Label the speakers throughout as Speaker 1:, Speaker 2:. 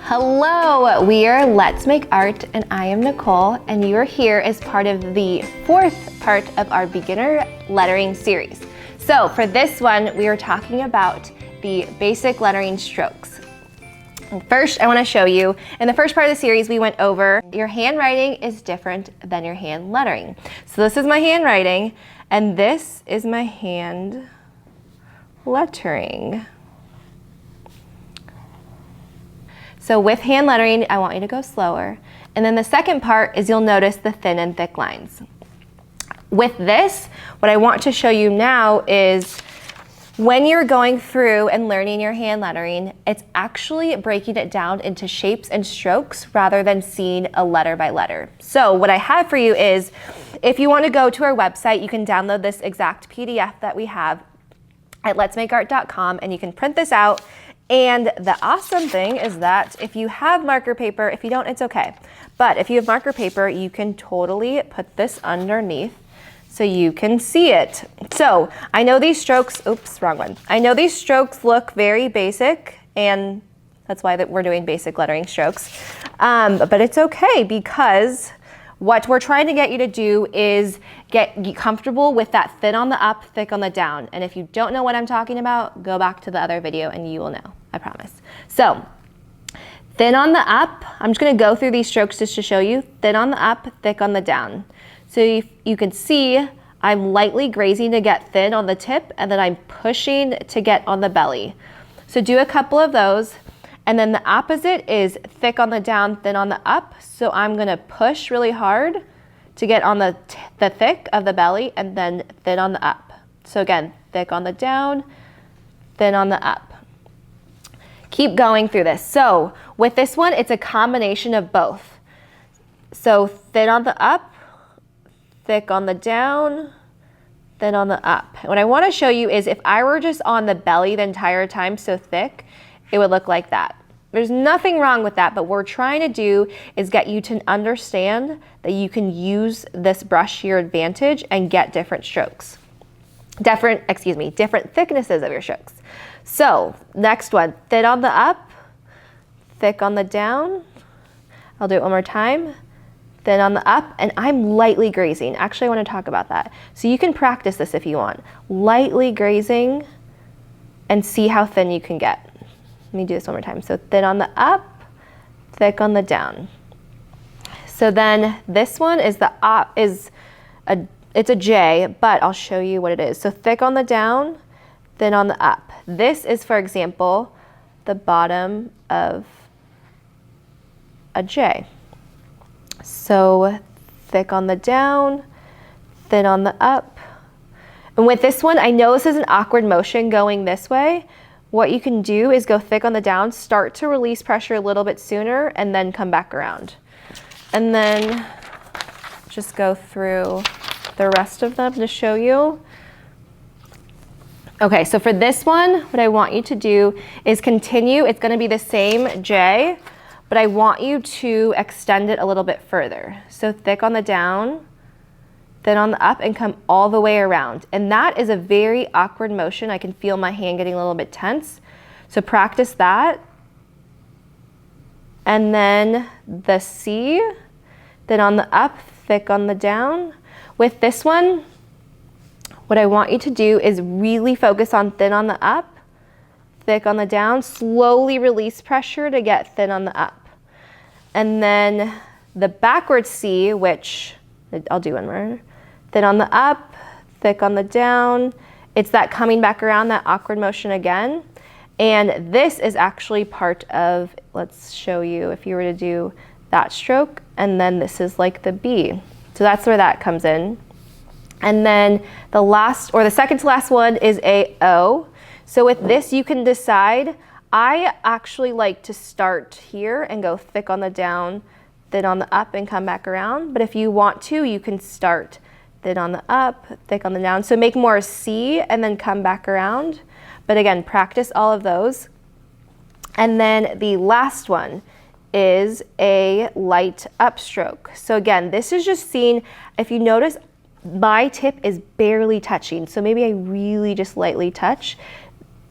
Speaker 1: Hello, we are Let's Make Art and I am Nicole and you are here as part of the fourth part of our beginner lettering series. So for this one, we are talking about the basic lettering strokes. First, I want to show you, in the first part of the series, we went over your handwriting is different than your hand lettering. So this is my handwriting and this is my hand lettering. So with hand lettering, I want you to go slower. And then the second part is you'll notice the thin and thick lines. With this, what I want to show you now is when you're going through and learning your hand lettering, it's actually breaking it down into shapes and strokes rather than seeing a letter by letter. So what I have for you is, if you want to go to our website, you can download this exact PDF that we have at letsmakeart.com and you can print this out. And the awesome thing is that if you have marker paper, if you don't, it's okay. But if you have marker paper, you can totally put this underneath so you can see it. So I know these strokes, oops, wrong one. I know these strokes look very basic and that's why we're doing basic lettering strokes. But it's okay because what we're trying to get you to do is get comfortable with that thin on the up, thick on the down. And if you don't know what I'm talking about, go back to the other video and you will know, I promise. So, thin on the up, I'm just gonna go through these strokes just to show you. Thin on the up, thick on the down. So you can see I'm lightly grazing to get thin on the tip and then I'm pushing to get on the belly. So do a couple of those. And then the opposite is thick on the down, thin on the up. So I'm gonna push really hard to get on the thick of the belly and then thin on the up. So again, thick on the down, thin on the up. Keep going through this. So with this one, it's a combination of both. So thin on the up, thick on the down, thin on the up. And what I wanna show you is if I were just on the belly the entire time, so thick, it would look like that. There's nothing wrong with that, but what we're trying to do is get you to understand that you can use this brush to your advantage and get different strokes. Different thicknesses of your strokes. So next one, thin on the up, thick on the down. I'll do it one more time. Thin on the up, and I'm lightly grazing. Actually, I want to talk about that. So you can practice this if you want. Lightly grazing and see how thin you can get. Let me do this one more time. So thin on the up, thick on the down. So then this one is it's a J, but I'll show you what it is. So thick on the down, thin on the up. This is, for example, the bottom of a J. So thick on the down, thin on the up. And with this one, I know this is an awkward motion going this way. What you can do is go thick on the down, start to release pressure a little bit sooner, and then come back around. And then just go through the rest of them to show you. Okay, so for this one, what I want you to do is continue. It's gonna be the same J, but I want you to extend it a little bit further. So thick on the down, then on the up and come all the way around. And that is a very awkward motion. I can feel my hand getting a little bit tense. So practice that. And then the C, then on the up, thick on the down. With this one, what I want you to do is really focus on thin on the up, thick on the down, slowly release pressure to get thin on the up. And then the backward C, which I'll do one more. Thin on the up, thick on the down. It's that coming back around, that awkward motion again. And this is actually part of, let's show you if you were to do that stroke, and then this is like the B. So that's where that comes in. And then the last, or the second to last one is a O. So with this, you can decide. I actually like to start here and go thick on the down, thin on the up and come back around. But if you want to, you can start thin on the up, thick on the down. So make more C and then come back around. But again, practice all of those. And then the last one is a light upstroke. So again, this is just seeing, if you notice, my tip is barely touching. So maybe I really just lightly touch.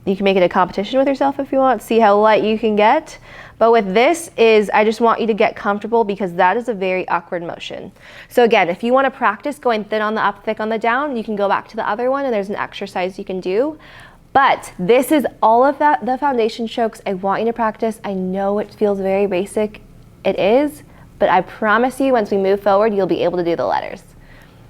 Speaker 1: You can make it a competition with yourself if you want, see how light you can get. But with this I just want you to get comfortable because that is a very awkward motion. So again, if you want to practice going thin on the up, thick on the down, you can go back to the other one and there's an exercise you can do. But this is all of the foundation strokes I want you to practice. I know it feels very basic. It is, but I promise you once we move forward, you'll be able to do the letters.